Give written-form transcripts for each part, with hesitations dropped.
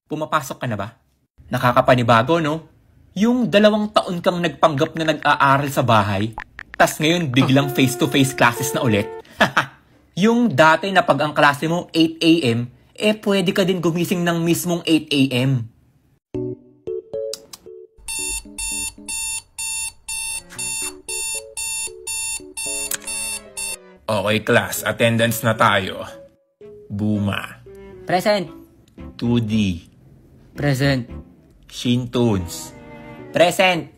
Pumapasok ka na ba? Nakakapanibago, no? Yung 2 taon kang nagpanggap na nag-aaral sa bahay, tas ngayon biglang face-to-face classes na ulit. Yung dati na pag ang klase mo 8 a.m., pwede ka din gumising ng mismong 8 a.m. Okay, class. Attendance na tayo. Buma. Present. 2D. Present. Shintoons. Present.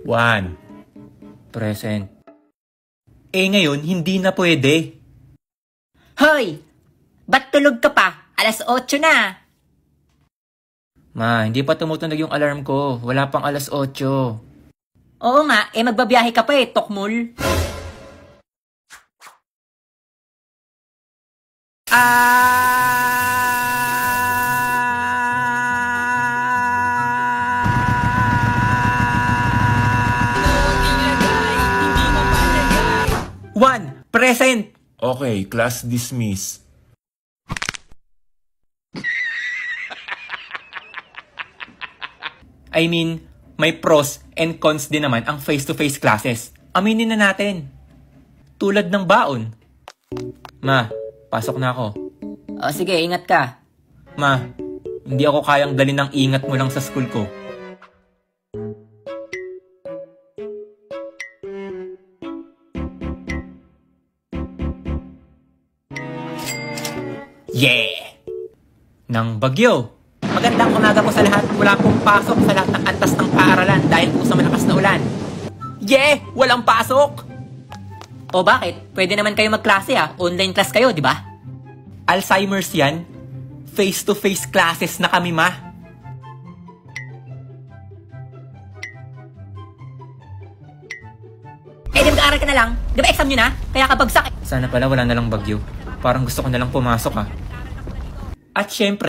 1. Present. Ngayon, hindi na pwede. Hoy! Ba't tulog ka pa? 8:00 na. Ma, hindi pa tumutunog yung alarm ko. Wala pang 8:00. Oo nga, magbabiyahe ka pa tokmol. Present! Okay, class dismiss. I mean, may pros and cons din naman ang face-to-face classes. Aminin na natin. Tulad ng baon. Ma, pasok na ako. O sige, ingat ka. Ma, hindi ako kayang dalhin ng ingat mo lang sa school ko. Yeah! Nang bagyo. Magandang umaga po sa lahat. Wala pong pasok sa lahat ng antas ng paaralan dahil po sa malakas na ulan. Yeah! Walang pasok! O bakit? Pwede naman kayo magklase Online class kayo, di ba? Alzheimer's yan. Face-to-face classes na kami, ma. Di mag-aaral ka na lang. Di ba exam nyo na? Kaya kabagsak. Sana pala wala na lang bagyo. Parang gusto ko na lang pumasok, At syempre,